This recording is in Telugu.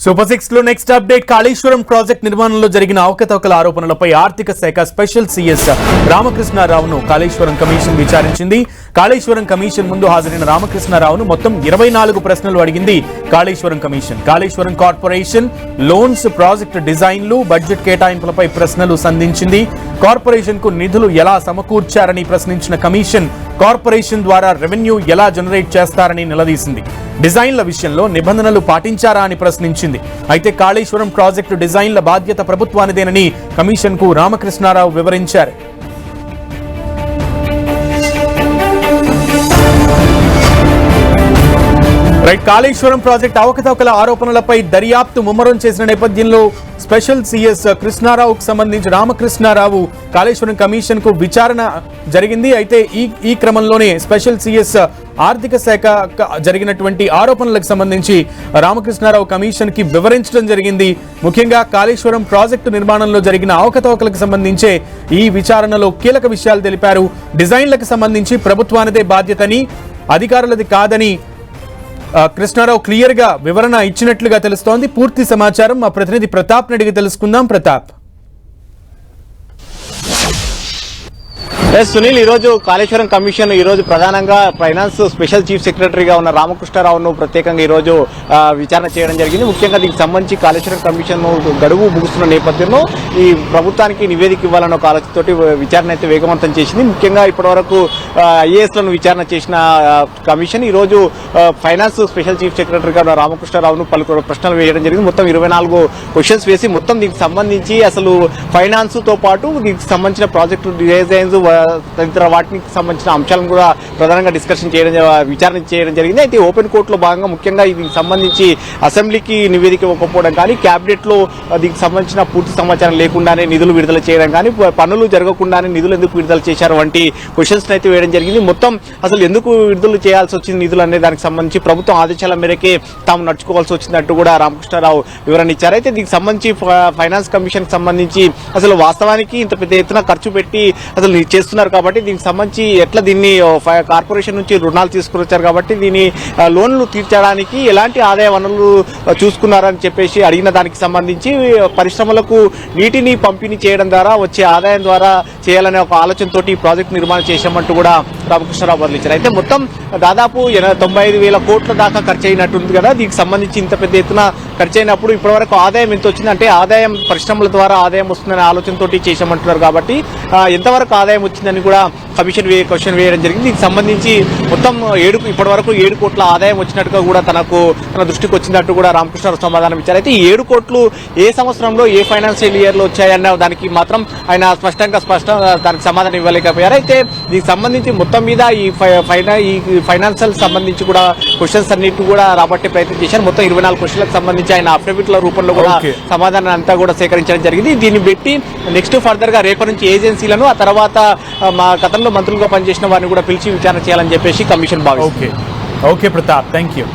సూపర్ 6 లో నెక్స్ట్ అప్డేట్ కాళేశ్వరం ప్రాజెక్ట్ నిర్మాణంలో జరిగిన అవకతవకల ఆరోపణలపై ఆర్థిక శాఖ స్పెషల్ సీఎస్ రామకృష్ణారావును కాళేశ్వరం కమిషన్ విచారించింది. కాళేశ్వరం కమిషన్ ముందు హాజరైన రామకృష్ణారావును మొత్తం 24 ప్రశ్నలు అడిగింది Kaleshwaram commission. Kaleshwaram corporation loans, project డిజైన్లు, బడ్జెట్ కేటాయింపులపై ప్రశ్నలు సంధించింది. కార్పొరేషన్ కు నిధులు ఎలా సమకూర్చారని ప్రశ్నించిన కమిషన్ కార్పొరేషన్ ద్వారా రెవెన్యూ ఎలా జనరేట్ చేస్తారని నిలదీసింది. డిజైన్ల విషయంలో నిబంధనలు పాటించారా అని ప్రశ్నించింది. అయితే కాళేశ్వరం ప్రాజెక్టు డిజైన్ల బాధ్యత ప్రభుత్వానిదేనని కమిషన్ కు రామకృష్ణారావు వివరించారు. కాళేశ్వరం ప్రాజెక్ట్ అవకతవకల ఆరోపణలపై దర్యాప్తు ముమ్మరం చేసిన నేపథ్యంలో స్పెషల్ సీఎస్ కృష్ణారావుకు సంబంధించి రామకృష్ణారావు కాళేశ్వరం కమిషన్ కు విచారణ జరిగింది. అయితే ఈ క్రమంలోనే స్పెషల్ సీఎస్ ఆర్థిక శాఖ జరిగినటువంటి ఆరోపణలకు సంబంధించి రామకృష్ణారావు కమిషన్ కి వివరించడం జరిగింది. ముఖ్యంగా కాళేశ్వరం ప్రాజెక్టు నిర్మాణంలో జరిగిన అవకతవకలకు సంబంధించే ఈ విచారణలో కీలక విషయాలు తెలిపారు. డిజైన్లకు సంబంధించి ప్రభుత్వానిదే బాధ్యతని, అధికారులది కాదని కృష్ణారావు క్లియర్ గా వివరణ ఇచ్చినట్లుగా తెలుస్తోంది. పూర్తి సమాచారం మా ప్రతినిధి ప్రతాప్ అడిగి తెలుసుకుందాం. ప్రతాప్. సునీల్, ఈ రోజు కాళేశ్వరం కమిషన్ ఈ రోజు ప్రధానంగా ఫైనాన్స్ స్పెషల్ చీఫ్ సెక్రటరీగా ఉన్న రామకృష్ణారావును ప్రత్యేకంగా ఈ రోజు విచారణ చేయడం జరిగింది. ముఖ్యంగా దీనికి సంబంధించి కాళేశ్వరం కమిషన్ గడువు ముగుస్తున్న నేపథ్యంలో ఈ ప్రభుత్వానికి నివేదిక ఇవ్వాలన్న ఒక ఆలోచనతోటి విచారణ అయితే వేగవంతం చేసింది. ముఖ్యంగా ఇప్పటివరకు ఐఏఎస్లను విచారణ చేసిన కమిషన్ ఈ రోజు ఫైనాన్స్ స్పెషల్ చీఫ్ సెక్రటరీగా ఉన్న రామకృష్ణారావును పలు ప్రశ్నలు వేయడం జరిగింది. మొత్తం 24 క్వశ్చన్స్ వేసి మొత్తం దీనికి సంబంధించి అసలు ఫైనాన్స్ తో పాటు దీనికి సంబంధించిన ప్రాజెక్టు డిజైన్స్ తదితర వాటికి సంబంధించిన అంశాలను కూడా ప్రధానంగా విచారణ చేయడం జరిగింది. అయితే ఓపెన్ కోర్టులో భాగంగా ముఖ్యంగా దీనికి సంబంధించి అసెంబ్లీకి నివేదిక ఇవ్వకపోవడం కానీ, క్యాబినెట్ లో దీనికి సంబంధించిన పూర్తి సమాచారం లేకుండానే నిధులు విడుదల చేయడం కానీ, పనులు జరగకుండానే నిధులు ఎందుకు విడుదల చేశారు వంటి క్వశ్చన్స్ అయితే వేయడం జరిగింది. మొత్తం అసలు ఎందుకు విడుదల చేయాల్సి వచ్చింది నిధులు అనే దానికి సంబంధించి ప్రభుత్వం ఆదేశాల మేరకే తాము నడుచుకోవాల్సి వచ్చిందంటూ కూడా రామకృష్ణారావు వివరణ ఇచ్చారు. అయితే దీనికి సంబంధించి ఫైనాన్స్ కమిషన్ సంబంధించి అసలు వాస్తవానికి ఇంత పెద్ద ఎత్తున ఖర్చు పెట్టి అసలు చేస్తున్నారు కాబట్టి దీనికి సంబంధించి ఎట్లా దీన్ని కార్పొరేషన్ నుంచి రుణాలు తీసుకుని వచ్చారు కాబట్టి దీని లోన్లు తీర్చడానికి ఎలాంటి ఆదాయ వనరులు చూసుకున్నారని చెప్పేసి అడిగిన దానికి సంబంధించి పరిశ్రమలకు నీటిని పంపిణీ చేయడం ద్వారా వచ్చే ఆదాయం ద్వారా చేయాలనే ఒక ఆలోచనతోటి ఈ ప్రాజెక్టు నిర్మాణం చేశామంటూ కూడా రామకృష్ణారావు బదిలించారు. అయితే మొత్తం దాదాపు 95,000 కోట్ల దాకా ఖర్చు అయినట్టుంది కదా. దీనికి సంబంధించి ఇంత పెద్ద ఎత్తున ఖర్చు అయినప్పుడు ఇప్పటివరకు ఆదాయం ఎంత వచ్చింది అంటే ఆదాయం పరిశ్రమల ద్వారా ఆదాయం వస్తుందనే ఆలోచనతోటి చేశామంటున్నారు. కాబట్టి ఎంతవరకు ఆదాయం వచ్చిందని కూడా కమిషన్ క్వశ్చన్ వేయడం జరిగింది. దీనికి సంబంధించి మొత్తం ఇప్పటివరకు 7 కోట్ల ఆదాయం వచ్చినట్టుగా కూడా తన దృష్టికి వచ్చినట్టు కూడా రామకృష్ణారావు సమాధానం ఇచ్చారు. అయితే ఈ 7 కోట్లు ఏ సంవత్సరంలో ఏ ఫైనాన్షియల్ ఇయర్ లో వచ్చాయన్న దానికి మాత్రం ఆయన స్పష్టంగా దానికి సమాధానం ఇవ్వలేకపోయారు. అయితే దీనికి సంబంధించి మొత్తం మీద ఈ ఫైనాన్షియల్ సంబంధించి కూడా క్వశ్చన్స్ అన్నిటి కూడా రాబట్టే ప్రయత్నం చేశారు. మొత్తం 24 క్వశ్చన్లకు సంబంధించి ఆయన అఫిడవిట్ల రూపంలో కూడా సమాధానం అంతా కూడా సేకరించడం జరిగింది. దీన్ని పెట్టి నెక్స్ట్ ఫర్దర్ గా రేపటి నుంచి ఏజెన్సీలను, ఆ తర్వాత మా గతంలో మంత్రులుగా పనిచేసిన వారిని కూడా పిలిచి విచారణ చేయాలని చెప్పేసి కమిషన్ భావిస్తుంది. Okay Pratap, thank you.